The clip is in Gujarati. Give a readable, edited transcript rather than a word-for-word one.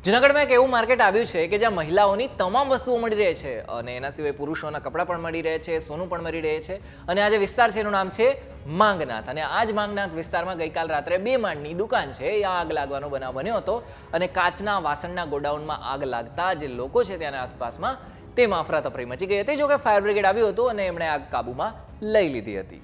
જૂનાગઢમાં એક એવું માર્કેટ આવ્યું છે કે જ્યાં મહિલાઓની તમામ વસ્તુઓ મળી રહે છે અને એના સિવાય પુરુષોના કપડાં પણ મળી રહે છે, સોનું પણ મળી રહે છે. અને આ જે વિસ્તાર છે એનું નામ છે માંગનાથ. અને આ જ માંગનાથ વિસ્તારમાં ગઈકાલ રાત્રે 2 માળની દુકાન છે ત્યાં આગ લાગવાનો બનાવ બન્યો હતો અને કાચના વાસણના ગોડાઉનમાં આગ લાગતા જે લોકો છે ત્યાંના આસપાસમાં તેમાં અફરાતફરી મચી ગઈ હતી. જોકે ફાયર બ્રિગેડ આવ્યું હતું અને એમણે આગ કાબૂમાં લઈ લીધી હતી.